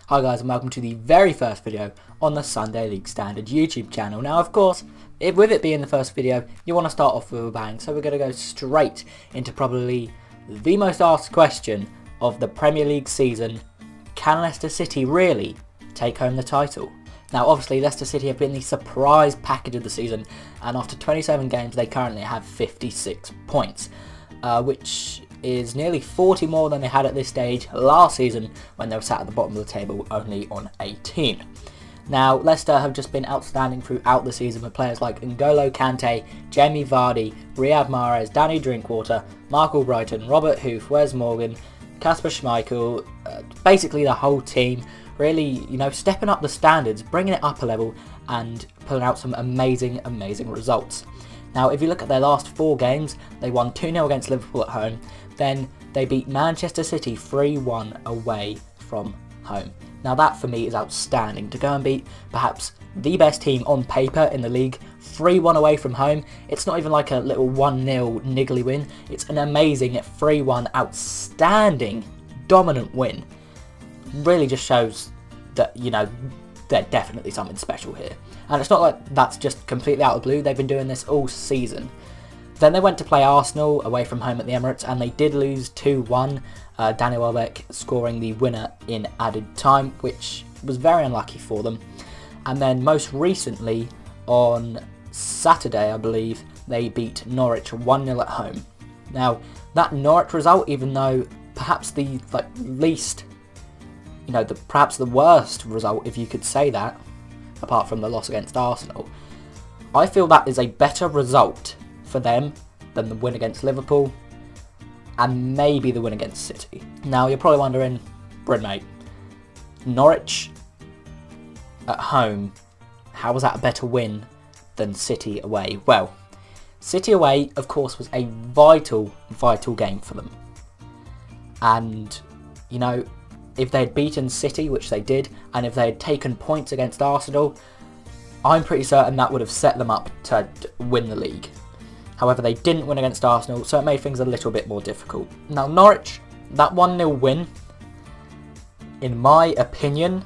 Hi guys and welcome to the very first video on the Sunday League Standard YouTube channel. Now of course, with it being the first video, you want to start off with a bang, so we're going to go straight into probably the most asked question of the Premier League season. Can Leicester City really take home the title? Now obviously Leicester City have been the surprise package of the season, and after 27 games they currently have 56 points, which is nearly 40 more than they had at this stage last season when they were sat at the bottom of the table only on 18. Now Leicester have just been outstanding throughout the season with players like N'Golo Kante, Jamie Vardy, Riyad Mahrez, Danny Drinkwater, Mark Albrighton, Robert Huth, Wes Morgan, Kasper Schmeichel, basically the whole team really, stepping up the standards, bringing it up a level and pulling out some amazing results. Now if you look at their last 4 games, they won 2-0 against Liverpool at home, then they beat Manchester City 3-1 away from home. Now that for me is outstanding, to go and beat perhaps the best team on paper in the league 3-1 away from home. It's not even like a little 1-0 niggly win, it's an amazing 3-1 outstanding dominant win. Really just shows that, they're definitely something special here. And it's not like that's just completely out of the blue, they've been doing this all season. Then they went to play Arsenal away from home at the Emirates and they did lose 2-1, Daniel Welbeck scoring the winner in added time, which was very unlucky for them. And then most recently on Saturday, I believe, they beat Norwich 1-0 at home. Now that Norwich result, even though perhaps the least, perhaps the worst result, if you could say that, apart from the loss against Arsenal, I feel that is a better result for them than the win against Liverpool and maybe the win against City. Now you're probably wondering, Bryn mate, Norwich at home, how was that a better win than City away? Well, City away of course was a vital game for them, and if they had beaten City, which they did, and if they had taken points against Arsenal, I'm pretty certain that would have set them up to win the league. However, they didn't win against Arsenal, so it made things a little bit more difficult. Now Norwich, that 1-0 win, in my opinion,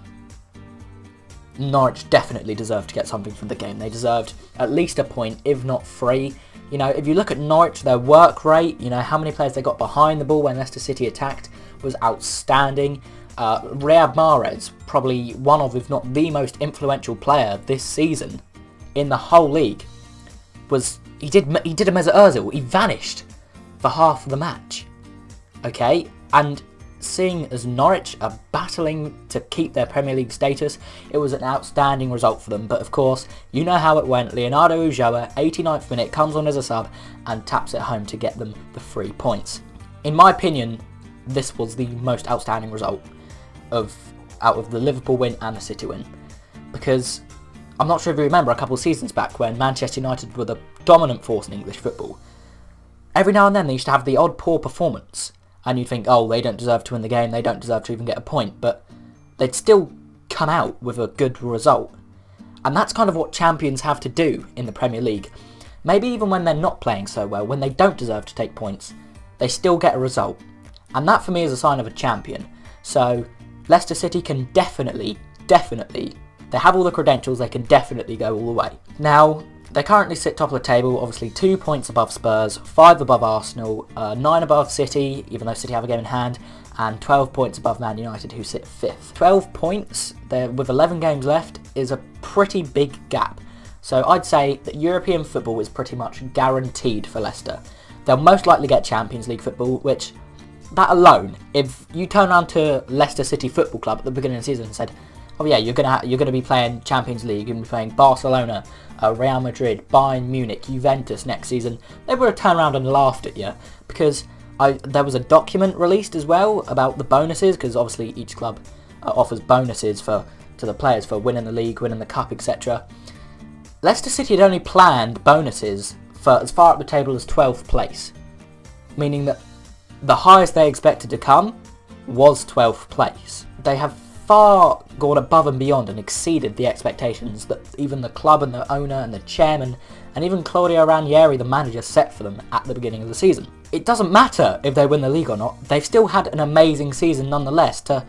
Norwich definitely deserved to get something from the game. They deserved at least a point, if not 3. If you look at Norwich, their work rate, how many players they got behind the ball when Leicester City attacked was outstanding. Riyad Mahrez, probably one of, if not the most influential player this season in the whole league, he did a Mesut Ozil. He vanished for half of the match. Okay, and seeing as Norwich are battling to keep their Premier League status, it was an outstanding result for them. But of course, you know how it went. Leonardo Ulloa, 89th minute, comes on as a sub and taps it home to get them the 3 points. In my opinion, this was the most outstanding result out of the Liverpool win and the City win, because I'm not sure if you remember a couple of seasons back when Manchester United were the dominant force in English football. Every now and then they used to have the odd poor performance, and you'd think, oh, they don't deserve to win the game, they don't deserve to even get a point, but they'd still come out with a good result. And that's kind of what champions have to do in the Premier League. Maybe even when they're not playing so well, when they don't deserve to take points, they still get a result. And that for me is a sign of a champion. So Leicester City can definitely, they have all the credentials, they can definitely go all the way. Now, they currently sit top of the table, obviously 2 points above Spurs, 5 above Arsenal, 9 above City, even though City have a game in hand, and 12 points above Man United, who sit 5th. 12 points, with 11 games left, is a pretty big gap. So I'd say that European football is pretty much guaranteed for Leicester. They'll most likely get Champions League football, which, that alone, if you turn around to Leicester City Football Club at the beginning of the season and said, oh yeah, you're gonna be playing Champions League, you're gonna be playing Barcelona, Real Madrid, Bayern Munich, Juventus next season, they would have turned around and laughed at you, because there was a document released as well about the bonuses, because obviously each club offers bonuses to the players for winning the league, winning the cup, etc. Leicester City had only planned bonuses for as far up the table as 12th place, meaning that the highest they expected to come was 12th place. They have far gone above and beyond and exceeded the expectations that even the club and the owner and the chairman and even Claudio Ranieri, the manager, set for them at the beginning of the season. It doesn't matter if they win the league or not, they've still had an amazing season nonetheless to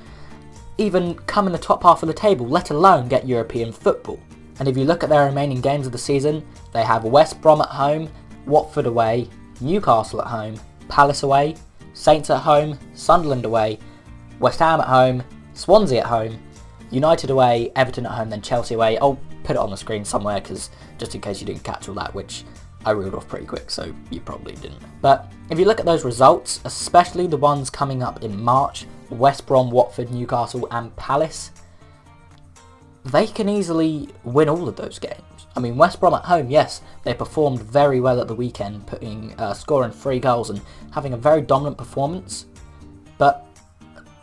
even come in the top half of the table, let alone get European football. And if you look at their remaining games of the season, they have West Brom at home, Watford away, Newcastle at home, Palace away, Saints at home, Sunderland away, West Ham at home, Swansea at home, United away, Everton at home, then Chelsea away. I'll put it on the screen somewhere because just in case you didn't catch all that, which I reeled off pretty quick, so you probably didn't. But if you look at those results, especially the ones coming up in March, West Brom, Watford, Newcastle and Palace, they can easily win all of those games. I mean, West Brom at home, yes, they performed very well at the weekend, scoring 3 goals and having a very dominant performance. But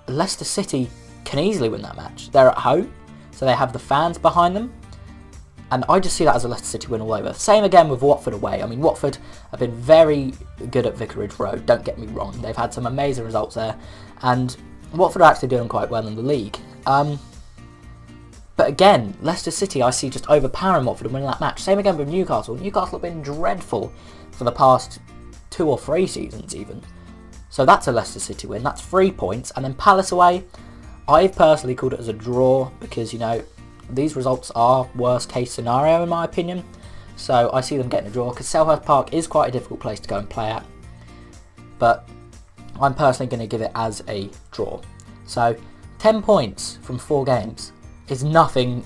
Leicester City can easily win that match. They're at home, so they have the fans behind them. And I just see that as a Leicester City win all over. Same again with Watford away. I mean, Watford have been very good at Vicarage Road, don't get me wrong. They've had some amazing results there. And Watford are actually doing quite well in the league. But again, Leicester City I see just overpowering Watford and winning that match. Same again with Newcastle. Newcastle have been dreadful for the past 2 or 3 seasons even. So that's a Leicester City win. That's 3 points. And then Palace away, I've personally called it as a draw because, you know, these results are worst case scenario in my opinion. So I see them getting a draw because Selhurst Park is quite a difficult place to go and play at. But I'm personally going to give it as a draw. So 10 points from 4 games is nothing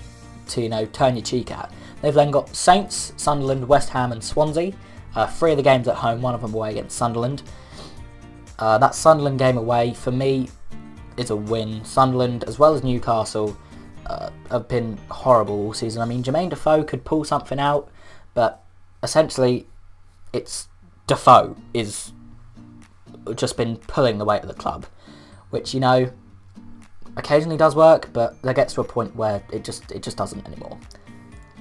to, you know, turn your cheek at. They've then got Saints, Sunderland, West Ham and Swansea. 3 of the games at home, 1 of them away against Sunderland. That Sunderland game away, for me, is a win. Sunderland, as well as Newcastle, have been horrible all season. I mean, Jermaine Defoe could pull something out, but essentially, it's Defoe is just been pulling the weight of the club, which, you know, occasionally does work, but there gets to a point where it just doesn't anymore.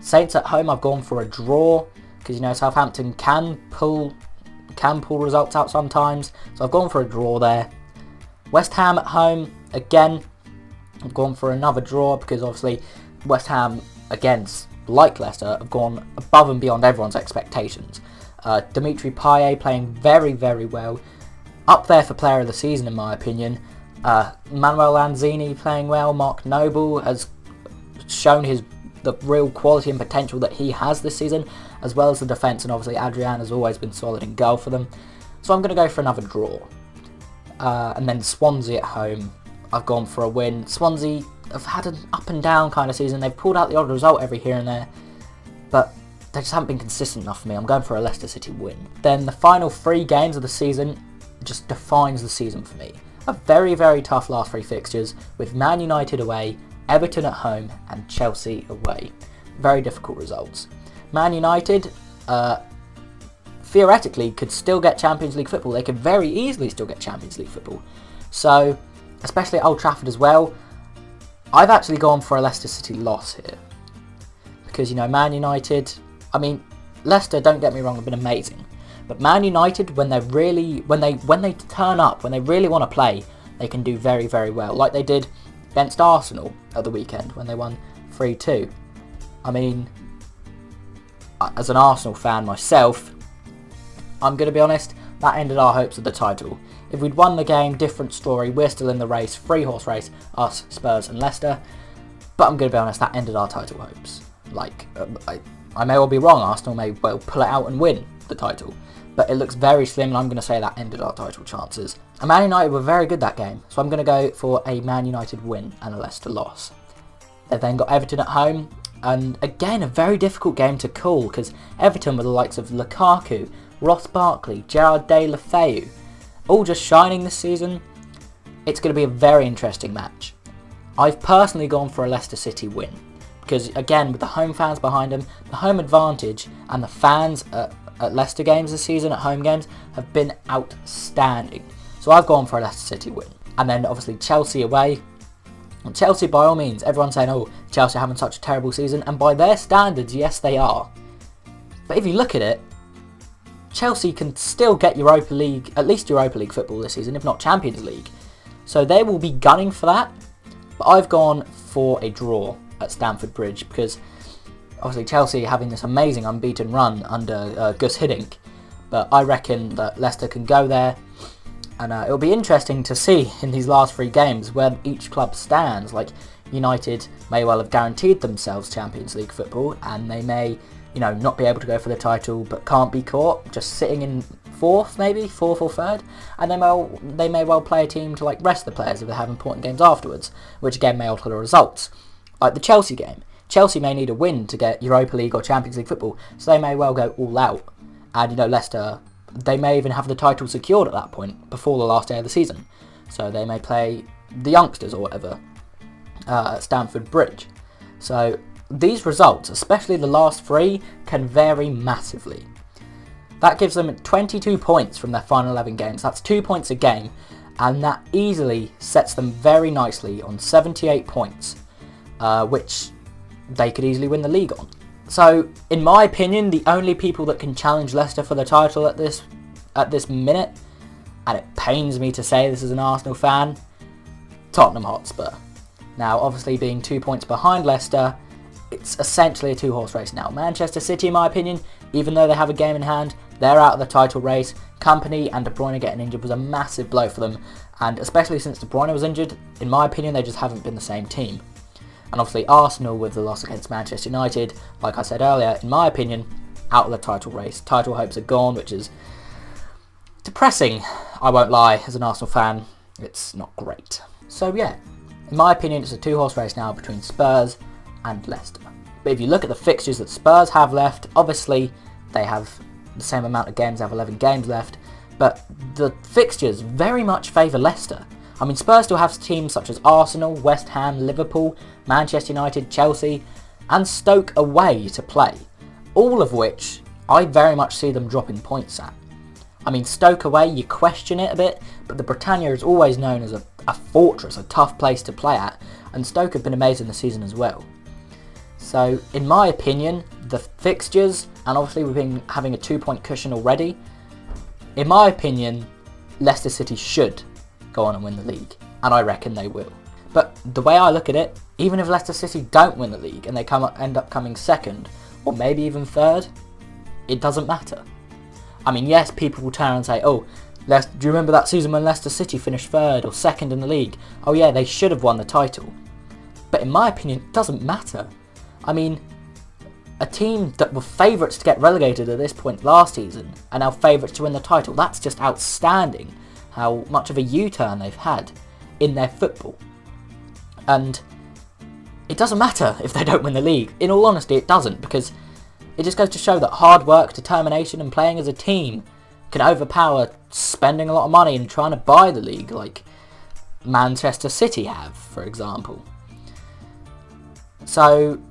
Saints at home, I've gone for a draw because, you know, Southampton can pull results out sometimes, so I've gone for a draw there. West Ham at home, again, I've gone for another draw because obviously West Ham, again, like Leicester, have gone above and beyond everyone's expectations. Dimitri Payet playing very, very well, up there for player of the season in my opinion. Manuel Lanzini playing well. Mark Noble has shown the real quality and potential that he has this season, as well as the defence, and obviously Adrian has always been solid in goal for them. So I'm going to go for another draw. And then Swansea at home, I've gone for a win. Swansea have had an up and down kind of season. They've pulled out the odd result every here and there, but they just haven't been consistent enough for me. I'm going for a Leicester City win. Then the final 3 games of the season just defines the season for me. A very, very tough last 3 fixtures with Man United away, Everton at home and Chelsea away. Very difficult results. Man United theoretically could still get Champions League football. They could very easily still get Champions League football. So, especially at Old Trafford as well, I've actually gone for a Leicester City loss here. Because, you know, Man United, I mean, Leicester, don't get me wrong, have been amazing. But Man United, when they turn up, when they really want to play, they can do very, very well. Like they did against Arsenal at the weekend when they won 3-2. I mean, as an Arsenal fan myself, I'm going to be honest, that ended our hopes of the title. If we'd won the game, different story, we're still in the race, 3-horse race, us, Spurs and Leicester. But I'm going to be honest, that ended our title hopes. Like, I may well be wrong, Arsenal may well pull it out and win the title. But it looks very slim, and I'm going to say that ended our title chances. And Man United were very good that game, so I'm going to go for a Man United win and a Leicester loss. They've then got Everton at home, and again, a very difficult game to call, because Everton were the likes of Lukaku, Ross Barkley, Gerard Deulofeu, all just shining this season. It's going to be a very interesting match. I've personally gone for a Leicester City win, because again, with the home fans behind them, the home advantage, and the fans at Leicester games this season, at home games, have been outstanding. So I've gone for a Leicester City win. And then obviously Chelsea away. And Chelsea, by all means, everyone's saying, oh, Chelsea are having such a terrible season. And by their standards, yes, they are. But if you look at it, Chelsea can still get Europa League, at least Europa League football this season, if not Champions League. So they will be gunning for that. But I've gone for a draw at Stamford Bridge because obviously Chelsea having this amazing unbeaten run under Gus Hiddink. But I reckon that Leicester can go there And it'll be interesting to see in these last 3 games where each club stands. Like, United may well have guaranteed themselves Champions League football, and they may, not be able to go for the title, but can't be caught, just sitting in 4th or 3rd. And they may well play a team to rest the players if they have important games afterwards, which again may alter the results. Like the Chelsea game. Chelsea may need a win to get Europa League or Champions League football, so they may well go all out. And Leicester, they may even have the title secured at that point before the last day of the season. So they may play the youngsters or whatever at Stamford Bridge. So these results, especially the last 3, can vary massively. That gives them 22 points from their final 11 games. That's 2 points a game, and that easily sets them very nicely on 78 points, which they could easily win the league on. So, in my opinion, the only people that can challenge Leicester for the title at this minute, and it pains me to say this as an Arsenal fan, Tottenham Hotspur. Now, obviously being 2 points behind Leicester, it's essentially a 2-horse race now. Manchester City, in my opinion, even though they have a game in hand, they're out of the title race. Kompany and De Bruyne getting injured was a massive blow for them, and especially since De Bruyne was injured, in my opinion, they just haven't been the same team. And obviously Arsenal, with the loss against Manchester United, like I said earlier, in my opinion, out of the title race. Title hopes are gone, which is depressing, I won't lie, as an Arsenal fan. It's not great. So yeah, in my opinion, it's a 2-horse race now between Spurs and Leicester. But if you look at the fixtures that Spurs have left, obviously they have the same amount of games, they have 11 games left, but the fixtures very much favour Leicester. I mean, Spurs still have teams such as Arsenal, West Ham, Liverpool, Manchester United, Chelsea, and Stoke away to play, all of which I very much see them dropping points at. I mean, Stoke away, you question it a bit, but the Britannia is always known as a fortress, a tough place to play at, and Stoke have been amazing this season as well. So, in my opinion, the fixtures, and obviously we've been having a 2-point cushion already, in my opinion, Leicester City should go on and win the league, and I reckon they will. But the way I look at it, even if Leicester City don't win the league and they end up coming 2nd, or maybe even 3rd, it doesn't matter. I mean, yes, people will turn around and say, oh, do you remember that season when Leicester City finished 3rd or 2nd in the league? Oh yeah, they should have won the title. But in my opinion, it doesn't matter. I mean, a team that were favourites to get relegated at this point last season are now favourites to win the title. That's just outstanding, how much of a U-turn they've had in their football. And it doesn't matter if they don't win the league. In all honesty, it doesn't, because it just goes to show that hard work, determination and playing as a team can overpower spending a lot of money and trying to buy the league, like Manchester City have, for example. So,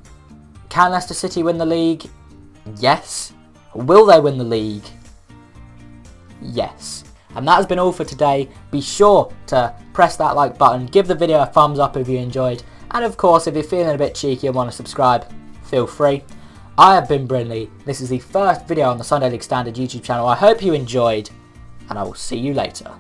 can Leicester City win the league? Yes. Will they win the league? Yes. And that has been all for today. Be sure to press that like button, give the video a thumbs up if you enjoyed, and of course if you're feeling a bit cheeky and want to subscribe, feel free. I have been Brinley. This is the first video on the Sunday League Standard YouTube channel. I hope you enjoyed, and I will see you later.